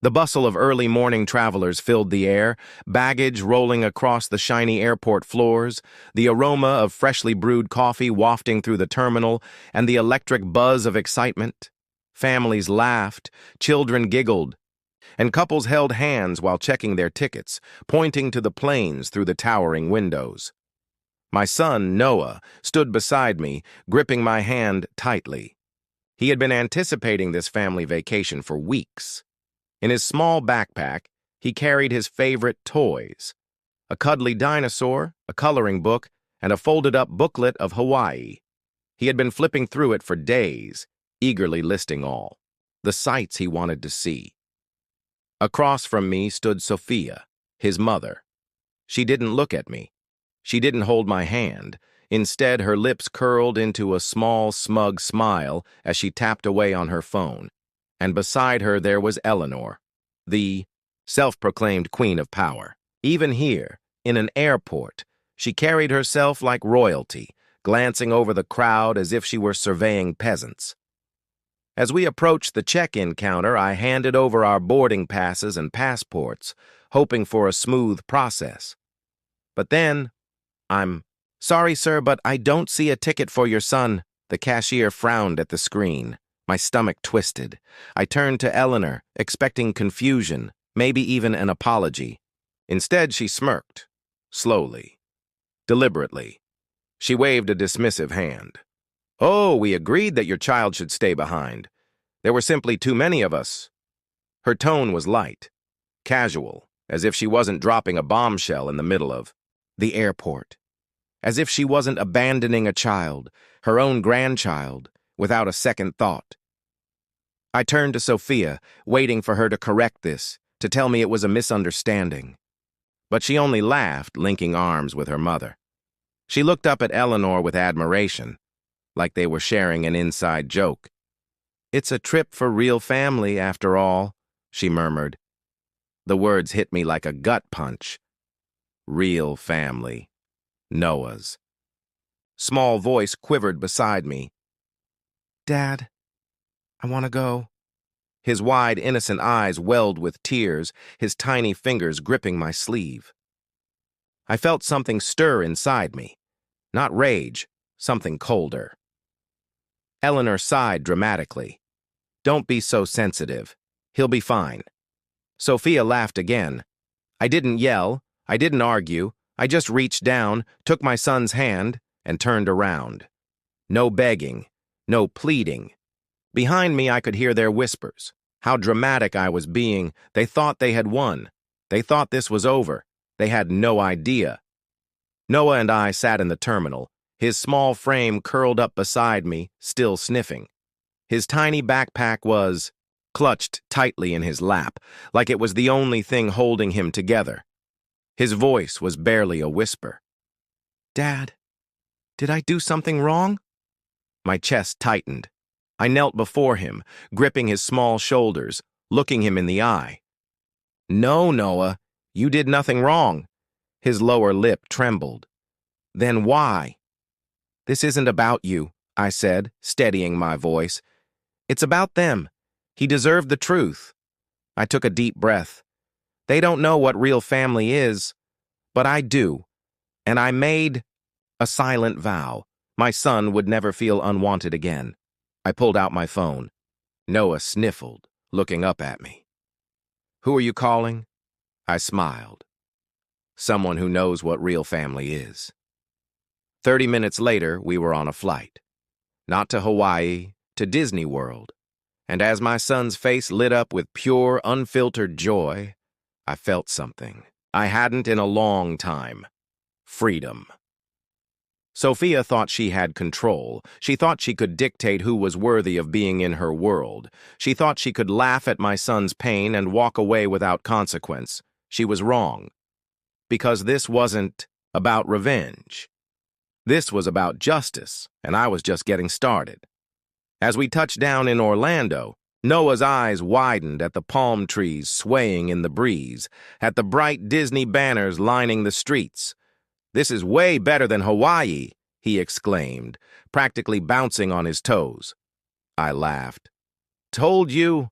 The bustle of early morning travelers filled the air, baggage rolling across the shiny airport floors, the aroma of freshly brewed coffee wafting through the terminal, and the electric buzz of excitement. Families laughed, children giggled, and couples held hands while checking their tickets, pointing to the planes through the towering windows. My son, Noah, stood beside me, gripping my hand tightly. He had been anticipating this family vacation for weeks. In his small backpack, he carried his favorite toys: a cuddly dinosaur, a coloring book, and a folded-up booklet of Hawaii. He had been flipping through it for days, eagerly listing all the sights he wanted to see. Across from me stood Sophia, his mother. She didn't look at me. She didn't hold my hand. Instead, her lips curled into a small, smug smile as she tapped away on her phone. And beside her there was Eleanor, the self-proclaimed queen of power. Even here, in an airport, she carried herself like royalty, glancing over the crowd as if she were surveying peasants. As we approached the check-in counter, I handed over our boarding passes and passports, hoping for a smooth process. But then, "I'm sorry, sir, but I don't see a ticket for your son." The cashier frowned at the screen. My stomach twisted. I turned to Eleanor, expecting confusion, maybe even an apology. Instead, she smirked, slowly, deliberately. She waved a dismissive hand. "Oh, we agreed that your child should stay behind. There were simply too many of us." Her tone was light, casual, as if she wasn't dropping a bombshell in the middle of the airport. As if she wasn't abandoning a child, her own grandchild, without a second thought. I turned to Sophia, waiting for her to correct this, to tell me it was a misunderstanding. But she only laughed, linking arms with her mother. She looked up at Eleanor with admiration, like they were sharing an inside joke. "It's a trip for real family, after all," she murmured. The words hit me like a gut punch. Real family. Noah's. Small voice quivered beside me. "Dad, I want to go." His wide, innocent eyes welled with tears, his tiny fingers gripping my sleeve. I felt something stir inside me. Not rage, something colder. Eleanor sighed dramatically. "Don't be so sensitive. He'll be fine." Sophia laughed again. I didn't yell, I didn't argue, I just reached down, took my son's hand, and turned around. No begging, no pleading. Behind me, I could hear their whispers. How dramatic I was being. They thought they had won. They thought this was over. They had no idea. Noah and I sat in the terminal, his small frame curled up beside me, still sniffing. His tiny backpack was clutched tightly in his lap, like it was the only thing holding him together. His voice was barely a whisper. "Dad, did I do something wrong?" My chest tightened. I knelt before him, gripping his small shoulders, looking him in the eye. "No, Noah, you did nothing wrong." His lower lip trembled. "Then why?" "This isn't about you," I said, steadying my voice. "It's about them. He deserved the truth." I took a deep breath. They don't know what real family is, but I do. And I made a silent vow. My son would never feel unwanted again. I pulled out my phone. Noah sniffled, looking up at me. "Who are you calling?" I smiled. Someone who knows what real family is. 30 minutes later, we were on a flight. Not to Hawaii, to Disney World. And as my son's face lit up with pure, unfiltered joy, I felt something I hadn't in a long time. Freedom. Sophia thought she had control. She thought she could dictate who was worthy of being in her world. She thought she could laugh at my son's pain and walk away without consequence. She was wrong. Because this wasn't about revenge. This was about justice, and I was just getting started. As we touched down in Orlando, Noah's eyes widened at the palm trees swaying in the breeze, at the bright Disney banners lining the streets. "This is way better than Hawaii," he exclaimed, practically bouncing on his toes. I laughed. "Told you."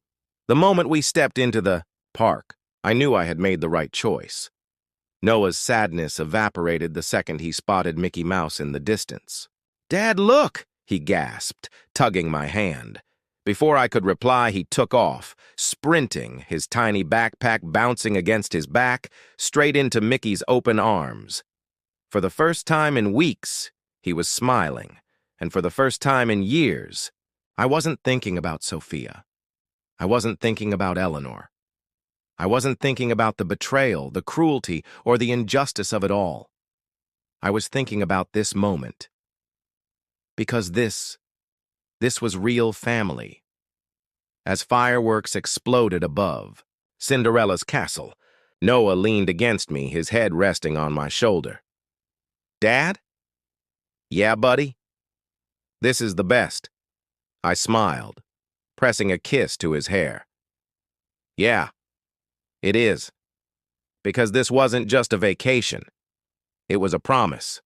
The moment we stepped into the park, I knew I had made the right choice. Noah's sadness evaporated the second he spotted Mickey Mouse in the distance. "Dad, look!" he gasped, tugging my hand. Before I could reply, he took off, sprinting, his tiny backpack bouncing against his back, straight into Mickey's open arms. For the first time in weeks, he was smiling, and for the first time in years, I wasn't thinking about Sophia. I wasn't thinking about Eleanor. I wasn't thinking about the betrayal, the cruelty, or the injustice of it all. I was thinking about this moment. Because this was real family. As fireworks exploded above Cinderella's castle, Noah leaned against me, his head resting on my shoulder. "Dad?" "Yeah, buddy?" "This is the best." I smiled, pressing a kiss to his hair. "Yeah, it is. Because this wasn't just a vacation. It was a promise.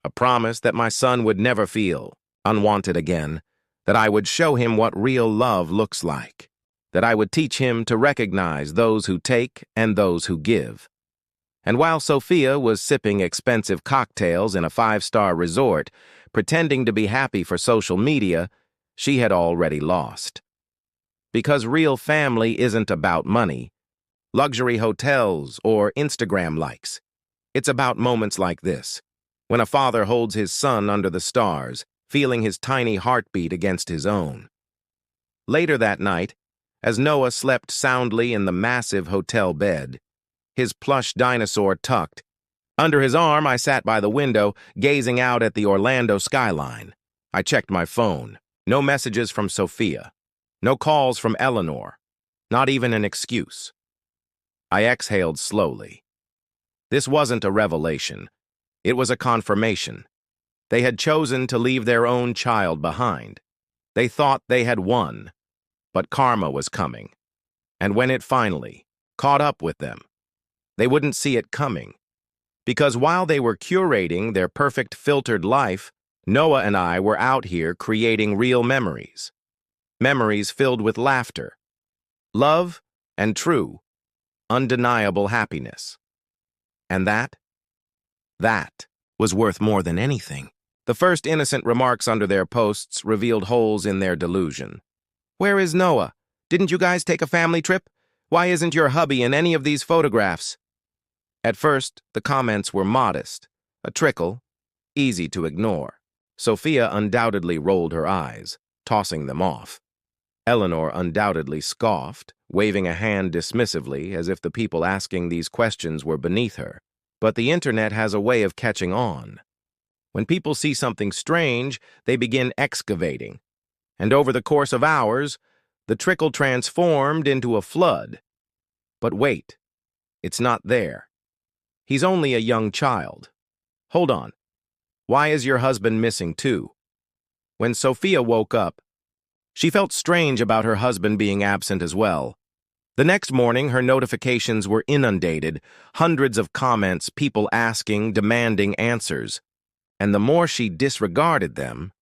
A promise that my son would never feel unwanted again, that I would show him what real love looks like, that I would teach him to recognize those who take and those who give. And while Sophia was sipping expensive cocktails in a five-star resort, pretending to be happy for social media, she had already lost. Because real family isn't about money, luxury hotels, or Instagram likes. It's about moments like this, when a father holds his son under the stars, feeling his tiny heartbeat against his own. Later that night, as Noah slept soundly in the massive hotel bed, his plush dinosaur tucked, under his arm, I sat by the window, gazing out at the Orlando skyline. I checked my phone. No messages from Sophia. No calls from Eleanor. Not even an excuse. I exhaled slowly. This wasn't a revelation. It was a confirmation. They had chosen to leave their own child behind. They thought they had won, but karma was coming. And when it finally caught up with them, they wouldn't see it coming. Because while they were curating their perfect filtered life, Noah and I were out here creating real memories. Memories filled with laughter, love, and true, undeniable happiness. And that was worth more than anything. The first innocent remarks under their posts revealed holes in their delusion. "Where is Noah? Didn't you guys take a family trip? Why isn't your hubby in any of these photographs?" At first, the comments were modest, a trickle, easy to ignore. Sophia undoubtedly rolled her eyes, tossing them off. Eleanor undoubtedly scoffed, waving a hand dismissively as if the people asking these questions were beneath her. But the internet has a way of catching on. When people see something strange, they begin excavating. And over the course of hours, the trickle transformed into a flood. But wait, it's not there. He's only a young child. Hold on. Why is your husband missing too? When Sophia woke up, she felt strange about her husband being absent as well. The next morning, her notifications were inundated, hundreds of comments, people asking, demanding answers. And the more she disregarded them,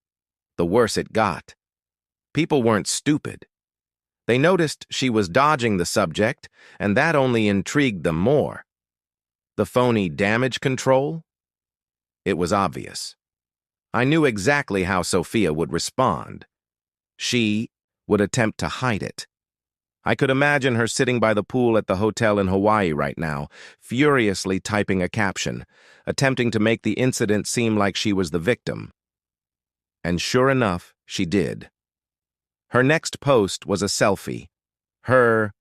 the worse it got. People weren't stupid. They noticed she was dodging the subject, and that only intrigued them more. The phony damage control? It was obvious. I knew exactly how Sophia would respond. She would attempt to hide it. I could imagine her sitting by the pool at the hotel in Hawaii right now, furiously typing a caption, attempting to make the incident seem like she was the victim. And sure enough, she did. Her next post was a selfie. Her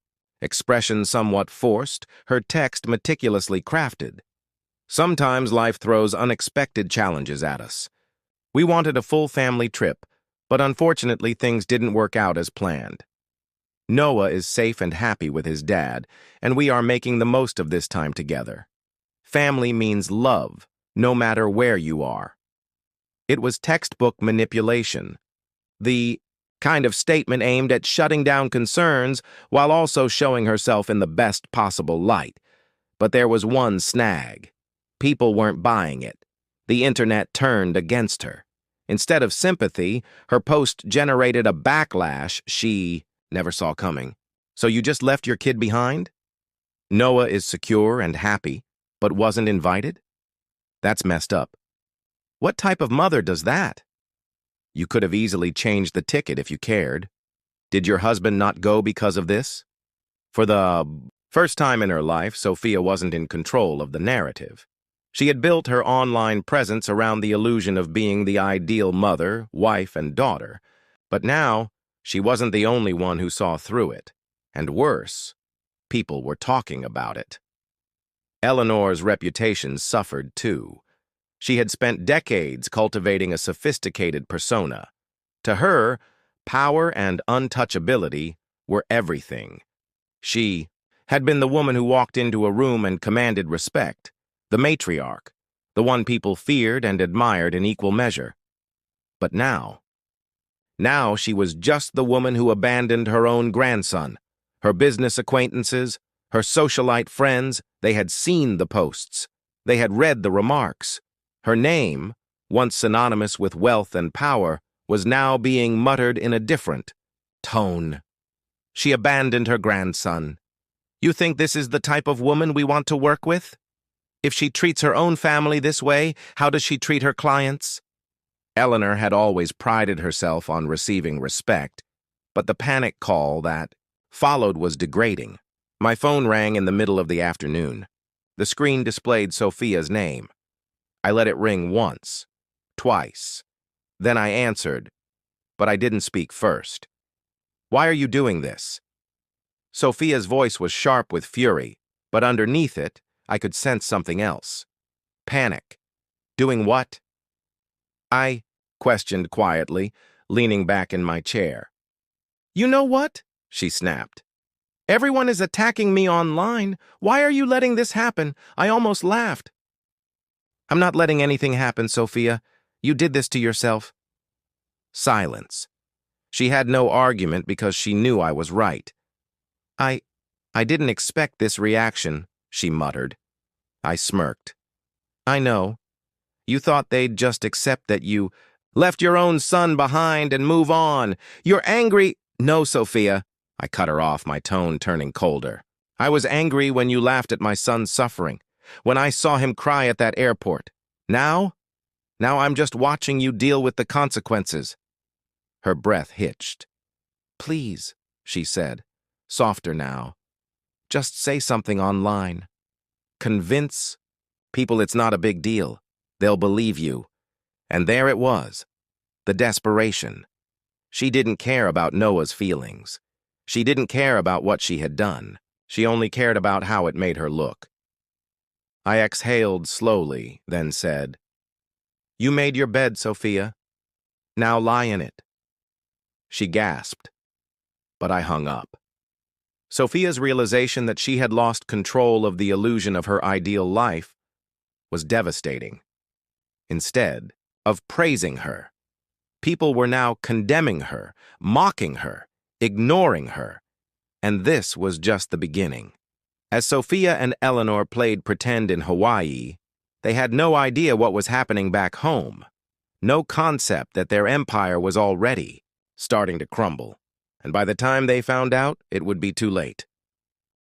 expression somewhat forced, her text meticulously crafted. Sometimes life throws unexpected challenges at us. We wanted a full family trip, but unfortunately things didn't work out as planned. Noah is safe and happy with his dad, and we are making the most of this time together. Family means love, no matter where you are. It was textbook manipulation. The kind of statement aimed at shutting down concerns while also showing herself in the best possible light. But there was one snag. People weren't buying it. The internet turned against her. Instead of sympathy, her post generated a backlash she never saw coming. So you just left your kid behind? Noah is secure and happy, but wasn't invited? That's messed up. What type of mother does that? You could have easily changed the ticket if you cared. Did your husband not go because of this? For the first time in her life, Sophia wasn't in control of the narrative. She had built her online presence around the illusion of being the ideal mother, wife, and daughter. But now, she wasn't the only one who saw through it. And worse, people were talking about it. Eleanor's reputation suffered too. She had spent decades cultivating a sophisticated persona. To her, power and untouchability were everything. She had been the woman who walked into a room and commanded respect, the matriarch, the one people feared and admired in equal measure. But now she was just the woman who abandoned her own grandson. Her business acquaintances, her socialite friends, they had seen the posts. They had read the remarks. Her name, once synonymous with wealth and power, was now being muttered in a different tone. She abandoned her grandson. You think this is the type of woman we want to work with? If she treats her own family this way, how does she treat her clients? Eleanor had always prided herself on receiving respect, but the panic call that followed was degrading. My phone rang in the middle of the afternoon. The screen displayed Sophia's name. I let it ring once, twice. Then I answered, but I didn't speak first. Why are you doing this? Sophia's voice was sharp with fury, but underneath it, I could sense something else. Panic. Doing what? I questioned quietly, leaning back in my chair. You know what? She snapped. Everyone is attacking me online. Why are you letting this happen? I almost laughed. I'm not letting anything happen, Sophia. You did this to yourself. Silence. She had no argument because she knew I was right. I didn't expect this reaction, she muttered. I smirked. I know. You thought they'd just accept that you left your own son behind and move on. You're angry. No, Sophia. I cut her off, my tone turning colder. I was angry when you laughed at my son's suffering, when I saw him cry at that airport. Now I'm just watching you deal with the consequences. Her breath hitched. Please, she said, softer now. Just say something online. Convince people it's not a big deal. They'll believe you. And there it was. The desperation. She didn't care about Noah's feelings. She didn't care about what she had done. She only cared about how it made her look. I exhaled slowly, then said, You made your bed, Sophia. Now lie in it. She gasped, but I hung up. Sophia's realization that she had lost control of the illusion of her ideal life was devastating. Instead of praising her, people were now condemning her, mocking her, ignoring her, and this was just the beginning. As Sophia and Eleanor played pretend in Hawaii, they had no idea what was happening back home, no concept that their empire was already starting to crumble, and by the time they found out, it would be too late.